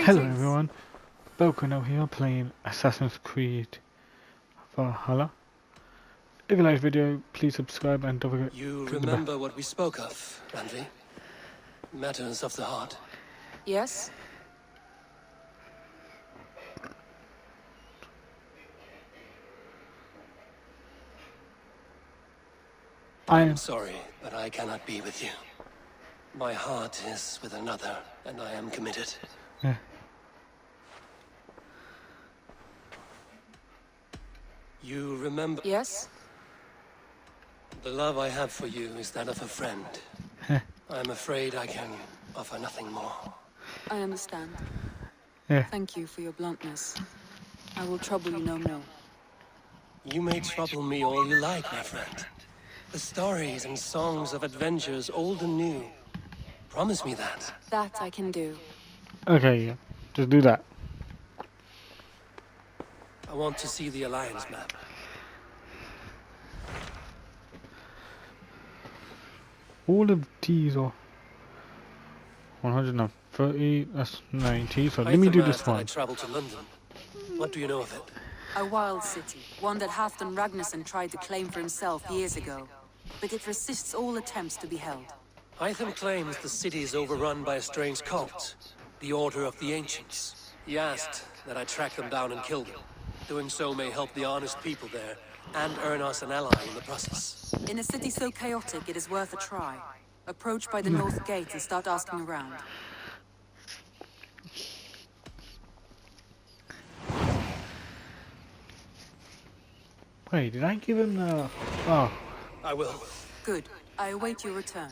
Hello everyone, Belkano here playing Assassin's Creed Valhalla. If you like this video, please subscribe and don't forget You to click the remember what we spoke of, Randvi? Matters of the heart. Yes? I'm sorry, but I cannot be with you. My heart is with another, and I am committed. Yeah. You remember? Yes? The love I have for you is that of a friend. I'm afraid I can offer nothing more. I understand. Yeah. Thank you for your bluntness. I will trouble you no more. You may trouble me all you like, my friend. The stories and songs of adventures, old and new. Promise me that. That I can do. Okay, yeah. Just do that. I want to see the Alliance map. All of these are 130, that's 90, so let me do this I one. traveled to London. What do you know of it? A wild city, one that Halfdan Ragnarsson tried to claim for himself years ago. But it resists all attempts to be held. Hytham claims the city is overrun by a strange cult, the Order of the Ancients. He asked that I track them down and kill them. Doing so may help the honest people there, and earn us an ally in the process. In a city so chaotic, it is worth a try. Approach by the north gate and start asking around. Wait, did I give him the... Oh. I will. Good. I await your return.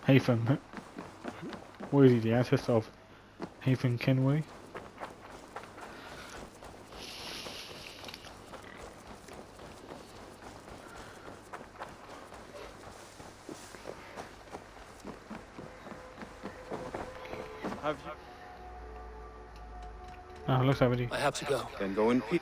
Haytham. What is he, the ancestor of Haytham Kenway? Have you? Oh, looks like it. I have to go. Then go in peace.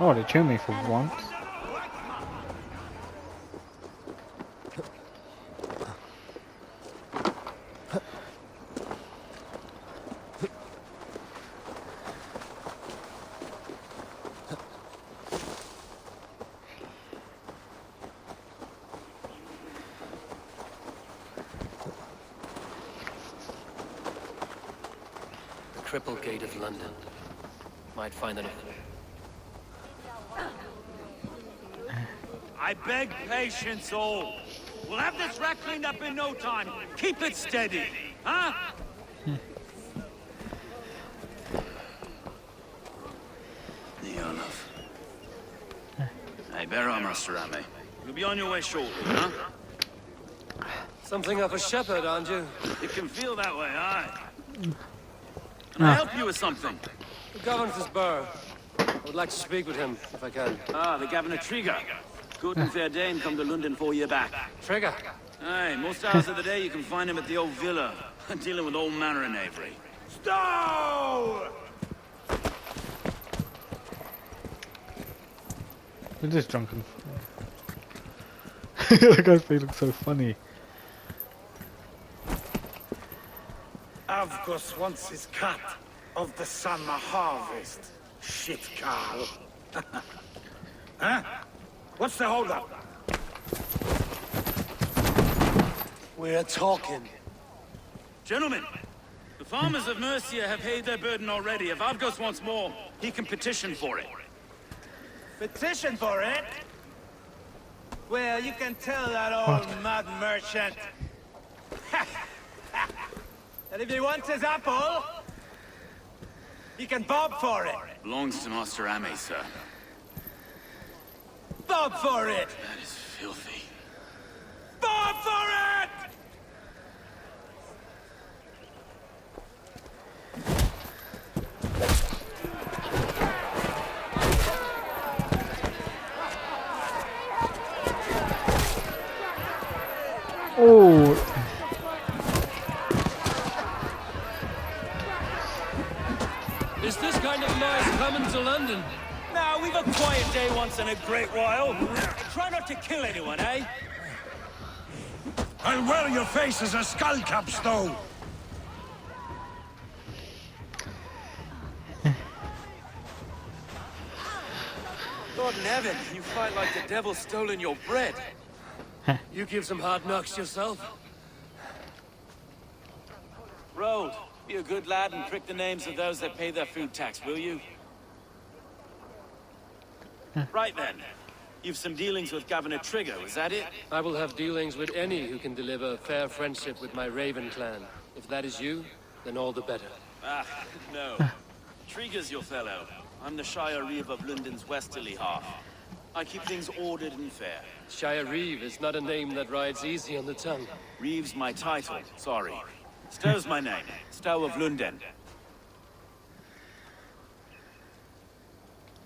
Oh, they killed me for once. The Cripple Gate of London. Might find enough. I beg patience, all. We'll have this wreck cleaned up in no time. Keep it steady, huh? Near enough. Hey, bear armor, Rami. You'll be on your way shortly, huh? Something of a shepherd, aren't you? It can feel that way, aye. Can I help you with something? The Governor's Burr. I would like to speak with him, if I can. Ah, the Governor Trigger. Good and fair Dane come to London 4 year back. Trigger. Aye, most hours of the day you can find him at the old villa, dealing with all manner in Avery. Stow! Look at this drunken... That guy's face looks so funny. Avgos wants his cut of the summer harvest. Shit, Carl. Huh? What's the holdup? We're talking. Gentlemen, the farmers of Mercia have paid their burden already. If Avgos wants more, he can petition for it. Petition for it? Well, you can tell that old mud merchant that if he wants his apple, he can bob for it. Belongs to Master Ame, sir. Bob for it! That is filthy. Bob for it! Oh, Is this kind of noise coming to London? Now, we've a quiet day once in a great while. Try not to kill anyone, eh? I'll wear your face as a skull caps, though. God in heaven, you fight like the devil's stolen your bread. You give some hard knocks yourself? Road, be a good lad and prick the names of those that pay their food tax, will you? Right then. You've some dealings with Governor Trigger, is that it? I will have dealings with any who can deliver fair friendship with my Raven clan. If that is you, then all the better. Ah, no. Trigger's your fellow. I'm the Shire Reeve of London's westerly half. I keep things ordered and fair. Shire Reeve is not a name that rides easy on the tongue. Reeve's my title, sorry. Stow's my name. Stow of London.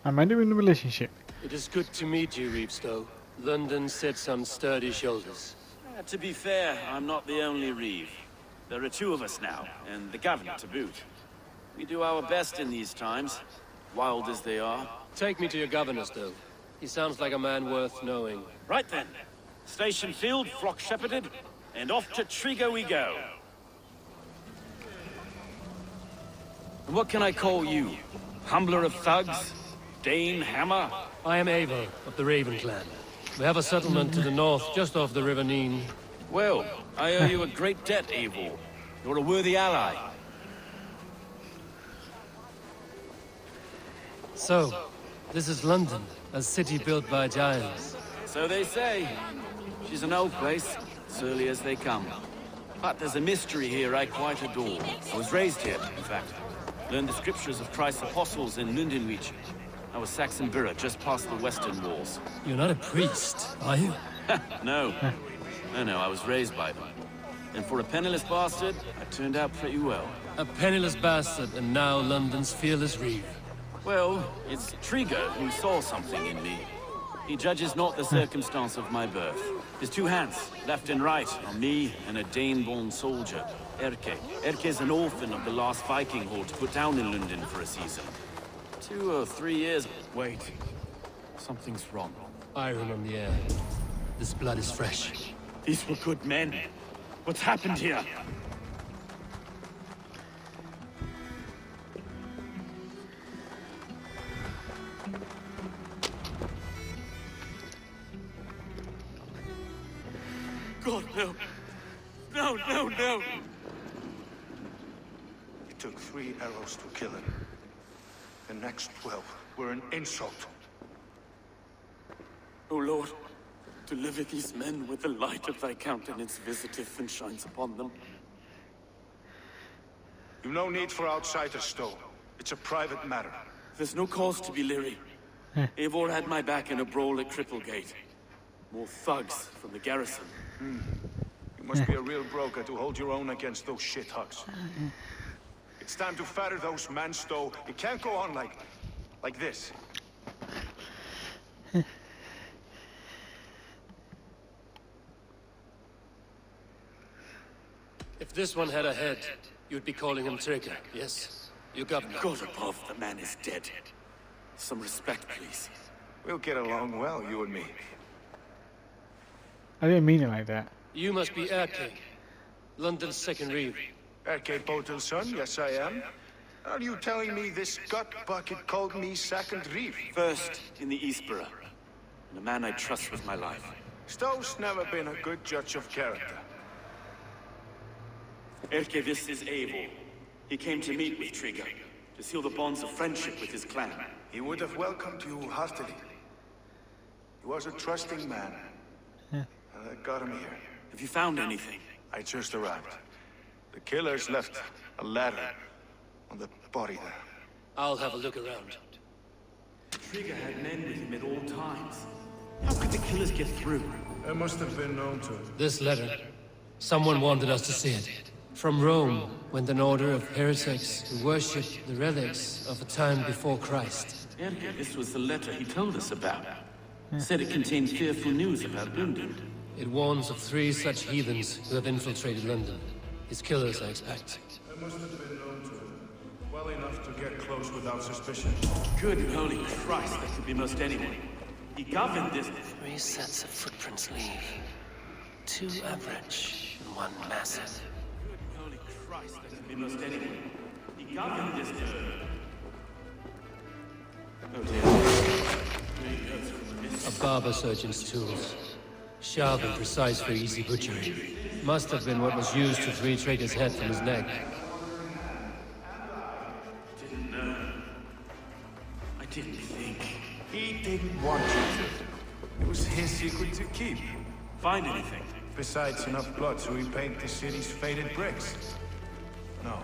am I doing the relationship? It is good to meet you, Reevestow. London sits on sturdy shoulders. To be fair, I'm not the only Reeve. There are two of us now, and the governor to boot. We do our best in these times, wild as they are. Take me to your governor, Stow. He sounds like a man worth knowing. Right then. Station field, flock shepherded, and off to Trigger we go. And what can I call you? Humbler of thugs? Dane Hammer? I am Abel, of the Raven clan. We have a settlement to the north, just off the River Neen. Well, I owe you a great debt, Abel. You're a worthy ally. So, this is London, a city built by giants. So they say. She's an old place, surly as they come. But there's a mystery here I quite adore. I was raised here, in fact. Learned the scriptures of Christ's apostles in Lundenwich. I was Saxon Borough, just past the western walls. You're not a priest, are you? No. No, I was raised by them. And for a penniless bastard, I turned out pretty well. A penniless bastard, and now London's fearless Reeve. Well, it's Trigger who saw something in me. He judges not the circumstance of my birth. His two hands, left and right, on me and a Dane-born soldier, Erke. Erke's an orphan of the last Viking horde put down in London for a season. 2 or 3 years... Wait. Something's wrong. Iron on the air. This blood is fresh. These were good men. What's happened here? God, no. No. It took 3 arrows to kill him. The next 12 were an insult. O Lord, deliver these men with the light of thy countenance visiteth and shines upon them. You've no need for outsiders, Stowe. It's a private matter. There's no cause to be leery. Eivor had my back in a brawl at Cripplegate. More thugs from the garrison. You must be a real broker to hold your own against those shithugs. It's time to fire those men, Stowe. It can't go on like this. If this one had a head, you'd be calling him Trigger, yes? Your governor. God above, the man is dead. Some respect, please. We'll get along well, you and me. I didn't mean it like that. You must be Erke, London's second Reeve. R.K. Botel's son, yes I am. Are you telling me this gut bucket called me second Reeve? First in the Eastborough, and a man I trust with my life. Stowe's never been a good judge of character. Erke, this is Eivor. He came to meet with Trigger, to seal the bonds of friendship with his clan. He would have welcomed you heartily. He was a trusting man. And I got him here. Have you found anything? I just arrived. The killers left a ladder on the body there. I'll have a look around. Trigger had men with him at all times. How could the killers get through? It must have been known to him. This letter. Someone wanted us to see it. From Rome went an order of heretics who worshipped the relics of a time before Christ. Erke, this was the letter he told us about. Said it contained fearful news about London. It warns of 3 such heathens who have infiltrated London. His killers, I expect. It must have been known to him. Well enough to get close without suspicion. Good holy Christ, that could be most anyone. He governed this... 3 sets of footprints leave. 2 average and 1 massive. Holy Christ, that could be most anyone. He governed this... Oh dear. A barber surgeon's tools. Sharp and precise for easy butchery. Must have been what was used to free Trigger's head from his neck. Didn't know. I didn't think. He didn't want you to. It was his secret to keep. Find anything? Besides enough blood so he paint the city's faded bricks. No.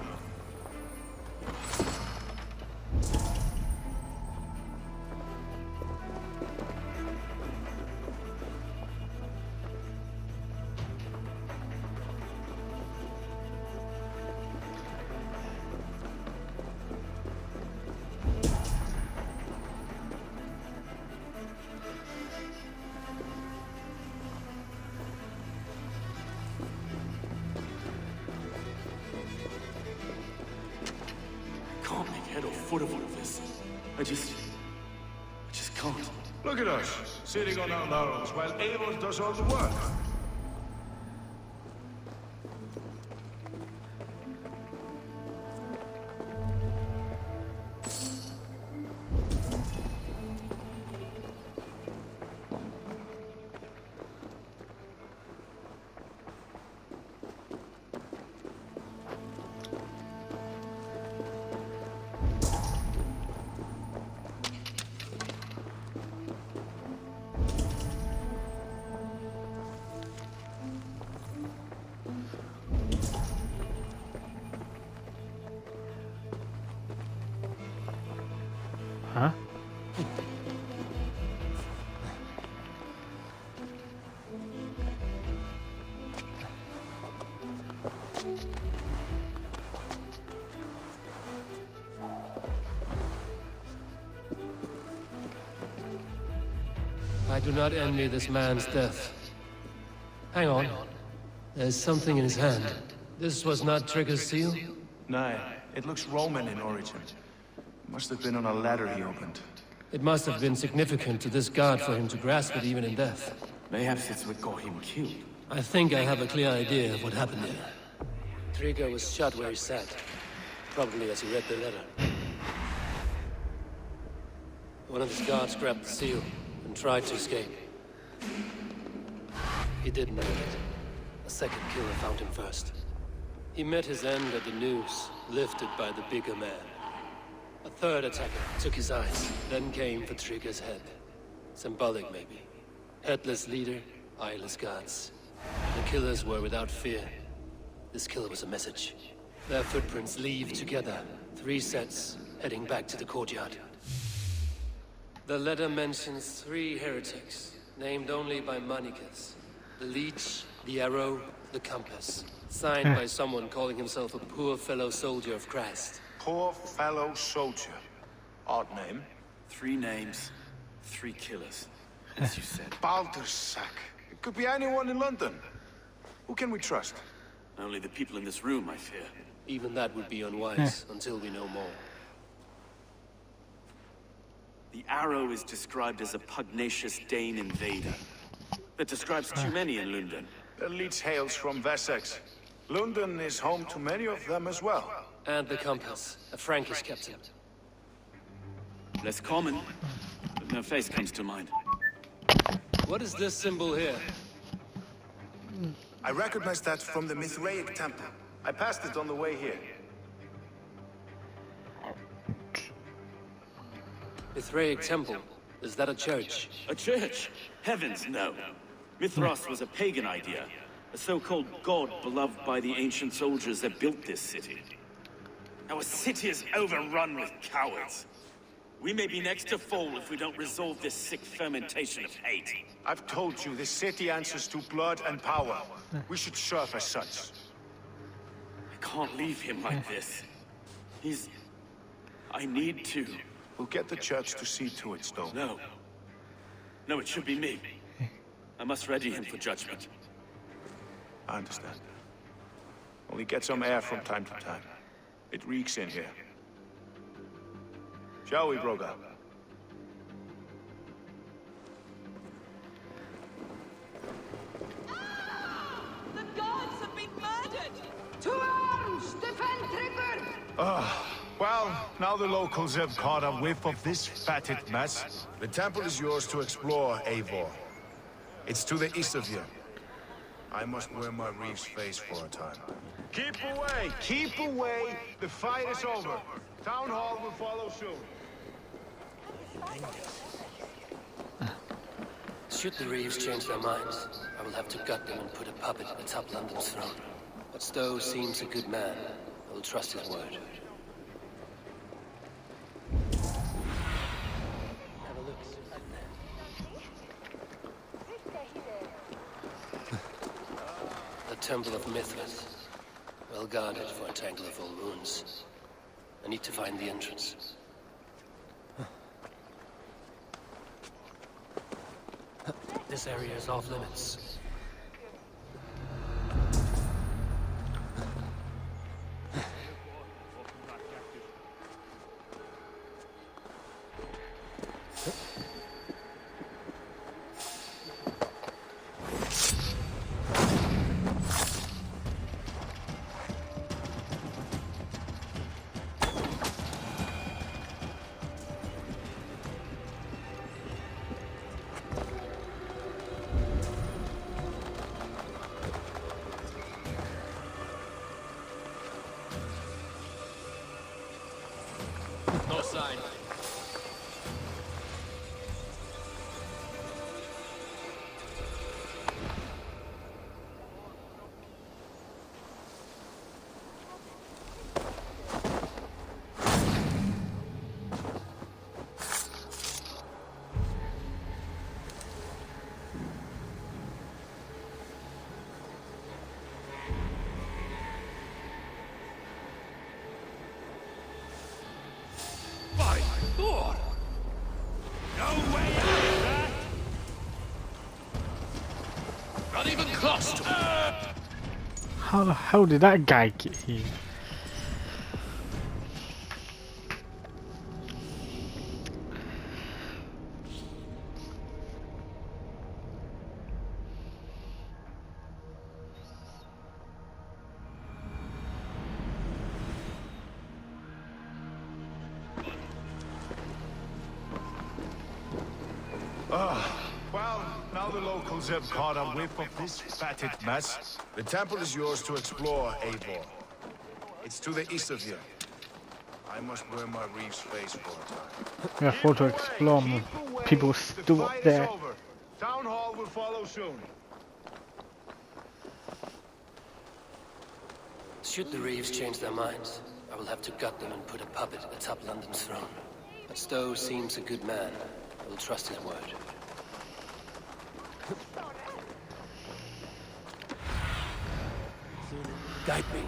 Can't make head or foot of all of this. I just can't. Look at us, sitting on our laurels while Amos does all the work. Huh? I do not envy this man's death. Hang on. There's something in his hand. This was not Trigger's seal? No, it looks Roman in origin. Must have been on a ladder he opened. It must have been significant to this guard for him to grasp it even in death. Mayhaps it's what got him killed. I think I have a clear idea of what happened here. Trigger was shot where he sat. Probably as he read the letter. One of his guards grabbed the seal and tried to escape. He didn't make it. A second killer found him first. He met his end at the noose, lifted by the bigger man. A third attacker took his eyes, then came for Trigger's head. Symbolic, maybe. Headless leader, eyeless guards. The killers were without fear. This killer was a message. Their footprints leave together. 3 sets, heading back to the courtyard. The letter mentions 3 heretics, named only by Manicus. The Leech, the Arrow, the Compass. Signed by someone calling himself a poor fellow soldier of Christ. Poor fellow soldier. Odd name. 3 names, 3 killers, as you said. Baldersack. It could be anyone in London. Who can we trust? Only the people in this room, I fear. Even that would be unwise until we know more. The Arrow is described as a pugnacious Dane invader. That describes too many in London. The Leech hails from Wessex. London is home to many of them as well. And the Compass, a Frankish captain. Less common, but no face comes to mind. What is this symbol here? I recognize that from the Mithraic temple. I passed it on the way here. Mithraic temple. Is that a church? A church? Heavens, no. Mithras was a pagan idea. A so-called god beloved by the ancient soldiers that built this city. Our city is overrun with cowards. We may be next to fall if we don't resolve this sick fermentation of hate. I've told you, this city answers to blood and power. We should serve as such. I can't leave him like this. He's... I need to... We'll get the church to see to it, Stowe. No. No, it should be me. I must ready him for judgment. I understand. Only get some air from time to time. It reeks in here. Shall we, Broga? The gods have been murdered! To arms! Defend Trigger! Well, now the locals have caught a whiff of this fatted mess. The temple is yours to explore, Eivor. It's to the east of you. I must wear my reef's face for a time. Keep away! Keep away! The fight is over. Town Hall will follow soon. Should the Reeves change their minds, I will have to gut them and put a puppet atop London's throne. But Stowe seems a good man. I will trust his word. Have a look. The Temple of Mithras. Well guarded for a tangle of old ruins. I need to find the entrance. This area is off limits. No sign. By Thor! No way out of that! Not even close to How the hell did that guy get here? Well, now the locals have caught a whiff of this fatted mess. The temple is yours to explore, Eivor. It's to the east of you. I must wear my reef's face for a time. Yeah, for to explore more. People still up there. Over. Town Hall will follow soon. Should the Reeves change their minds, I will have to gut them and put a puppet atop London's throne. But Stowe seems a good man. I will trust his word. Guide me.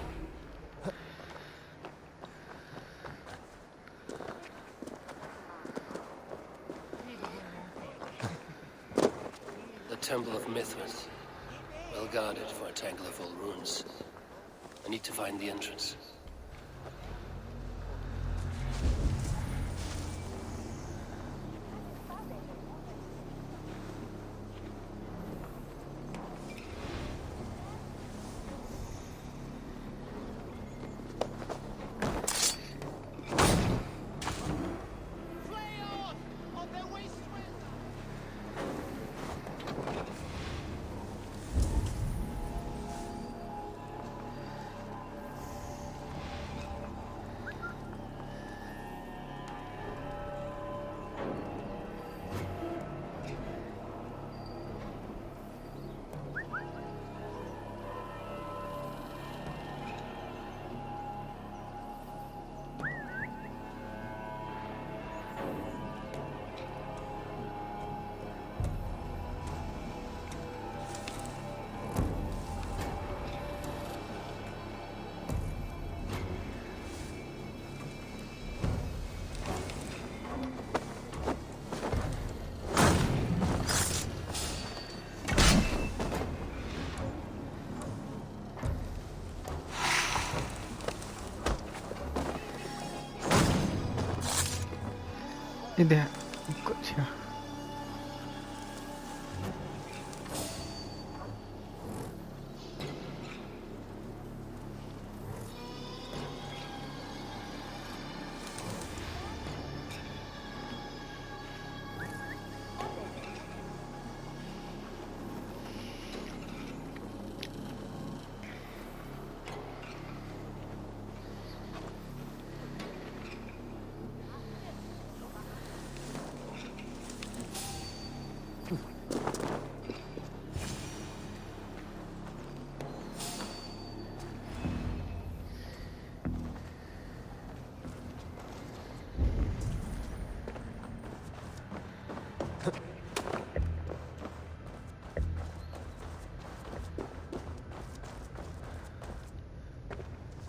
The Temple of Mithras. Well guarded for a tangle of old ruins. I need to find the entrance. In there. Gotcha.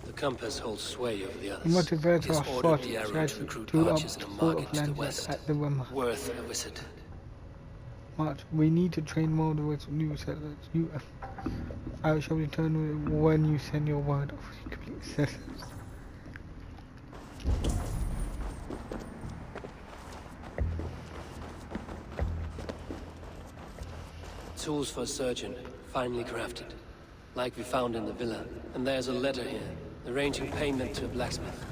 The compass holds sway over the The others. motivator It's of ordered thought the arrow to recruit to archers in a full market of to the land west. at the rim. Worth a visit. March. We need to train more with new settlers. I shall return when you send your word of complete settlers. Tools for a surgeon, finely crafted. Like we found in the villa. And there's a letter here, arranging payment to a blacksmith.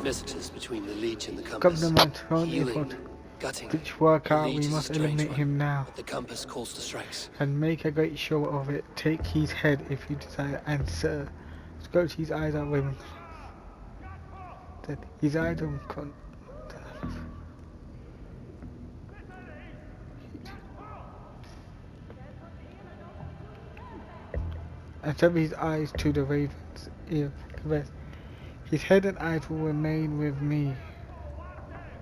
Visitors between the Leech and the compass. Government found Healing, effort. gutting. Which work The out, Leech we is a must strange eliminate one, him now. but the compass calls to strikes. And make a great show of it. Take his head if you desire, and sir, scourge his eyes out with him. His eyes are and sever his eyes to the raven's ear. His head and eyes will remain with me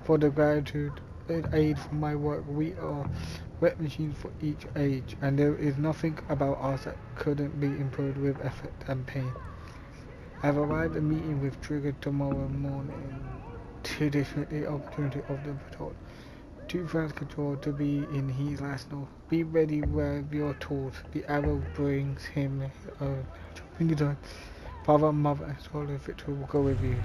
for the gratitude and aid from my work. We are wet machines for each age, and there is nothing about us that couldn't be improved with effort and pain. I've arrived at a meeting with Trigger tomorrow morning to discuss the opportunity of the patrol. 2 friends control to be in his last note. Be ready with your tools. The arrow brings him father, mother, and soul of victory will go with you.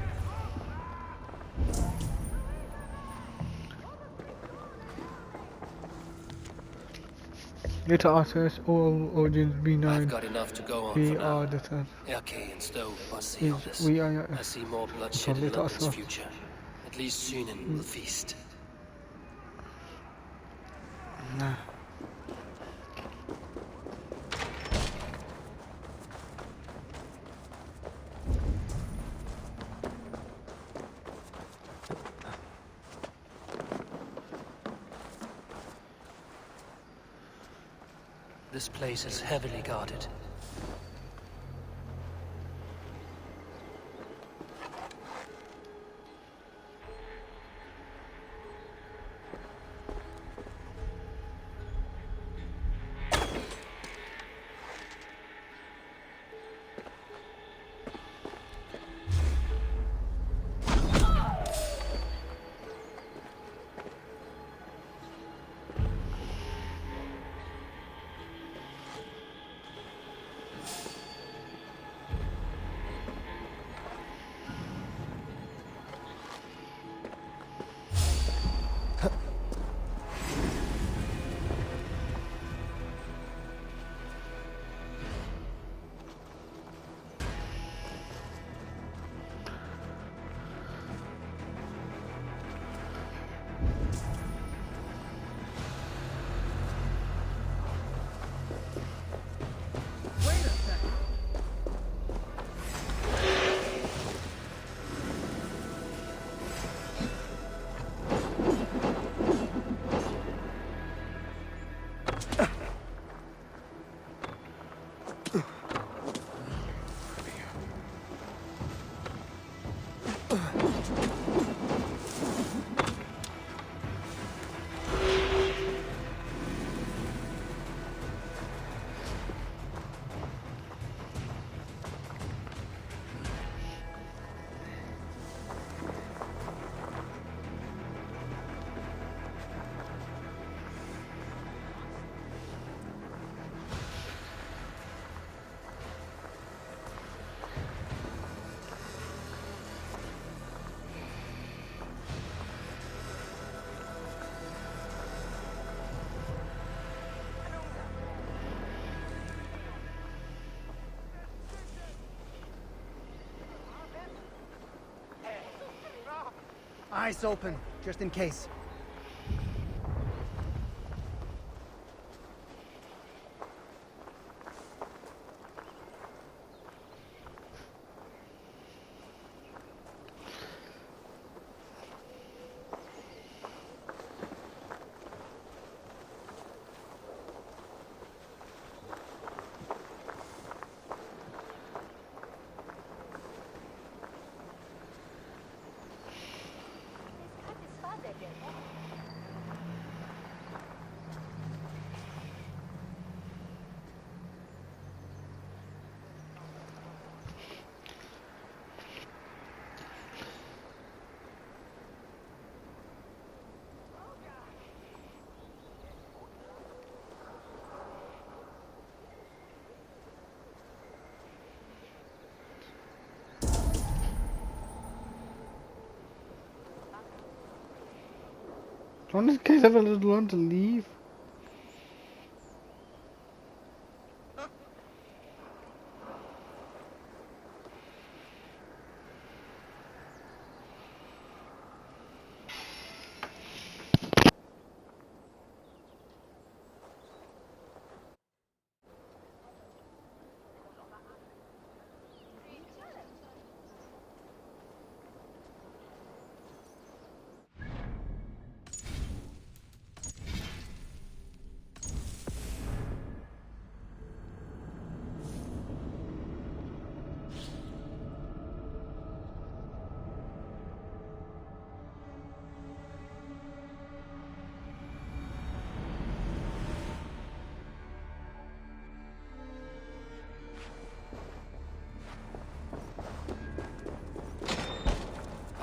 Let us all origins be known. I've got enough to go on We for now. are the sun. Erke and Stowe must see all this. We are. I see more bloodshed in let us London's future. At least Sunan will feast. Nah. This place is heavily guarded. Eyes open, just in case. Don't these guys have a little one to leave?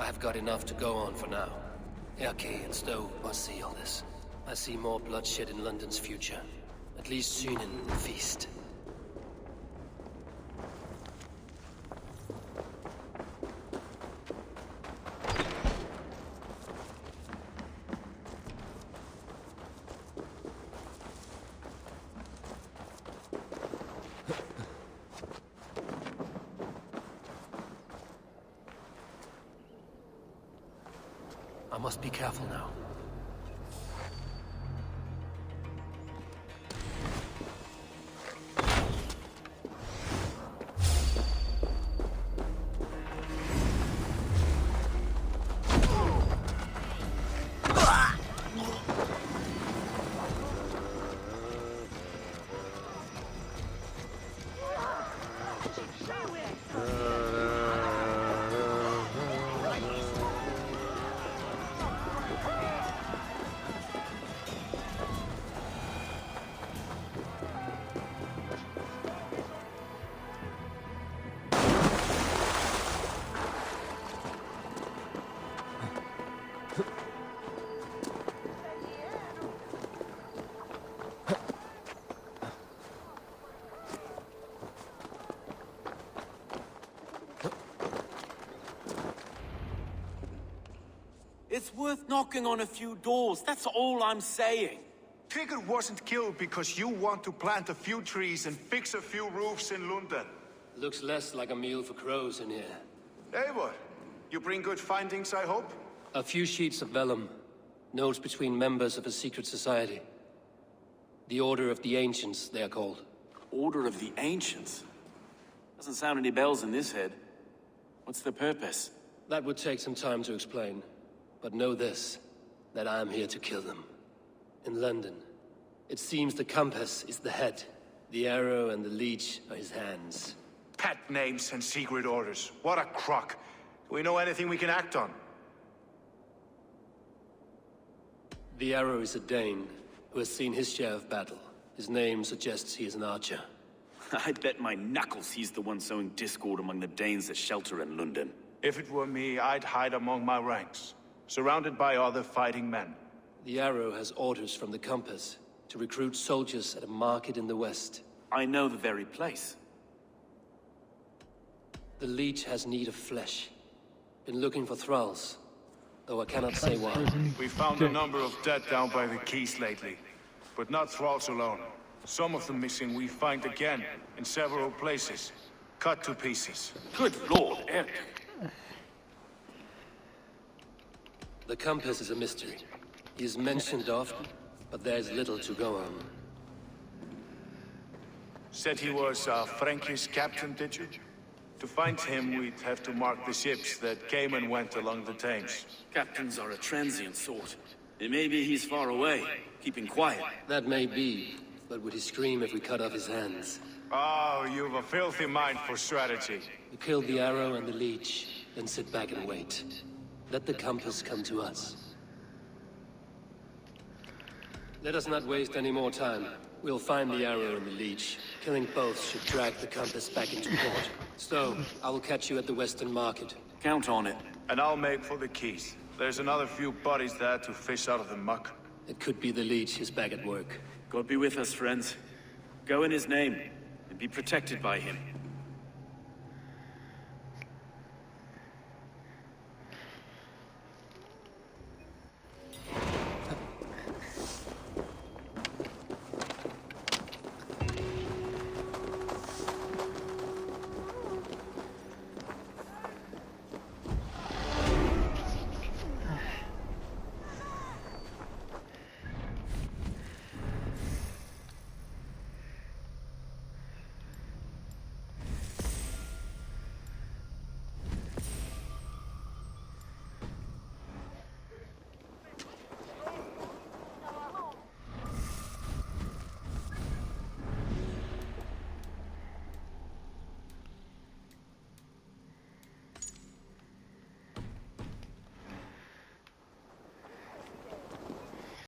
I've got enough to go on for now. Erke and Stowe must see all this. I see more bloodshed in London's future. At least soon in the feast. I must be careful now. It's worth knocking on a few doors, that's all I'm saying. Trigger wasn't killed because you want to plant a few trees and fix a few roofs in London. Looks less like a meal for crows in here. Eivor, you bring good findings, I hope? A few sheets of vellum. Notes between members of a secret society. The Order of the Ancients, they are called. Order of the Ancients? Doesn't sound any bells in this head. What's the purpose? That would take some time to explain. But know this, that I am here to kill them. In London, it seems the compass is the head. The arrow and the leech are his hands. Pet names and secret orders. What a crock. Do we know anything we can act on? The arrow is a Dane, who has seen his share of battle. His name suggests he is an archer. I'd bet my knuckles he's the one sowing discord among the Danes that shelter in London. If it were me, I'd hide among my ranks, surrounded by other fighting men. The arrow has orders from the compass to recruit soldiers at a market in the west. I know the very place. The leech has need of flesh. Been looking for thralls, though I cannot say why. We found a number of dead down by the quays lately, but not thralls alone. Some of the missing we find again in several places, cut to pieces. Good lord, Eric. The compass is a mystery. He is mentioned often, but there's little to go on. Said he was a Frankish captain, did you? To find him, we'd have to mark the ships that came and went along the Thames. Captains are a transient sort. It may be he's far away, keeping quiet. That may be, but would he scream if we cut off his hands? Oh, you've a filthy mind for strategy. We kill the arrow and the leech, then sit back and wait. Let the compass come to us. Let us not waste any more time. We'll find the arrow and the leech. Killing both should drag the compass back into port. So, I will catch you at the Western Market. Count on it. And I'll make for the keys. There's another few bodies there to fish out of the muck. It could be the leech is back at work. God be with us, friends. Go in his name, and be protected by him.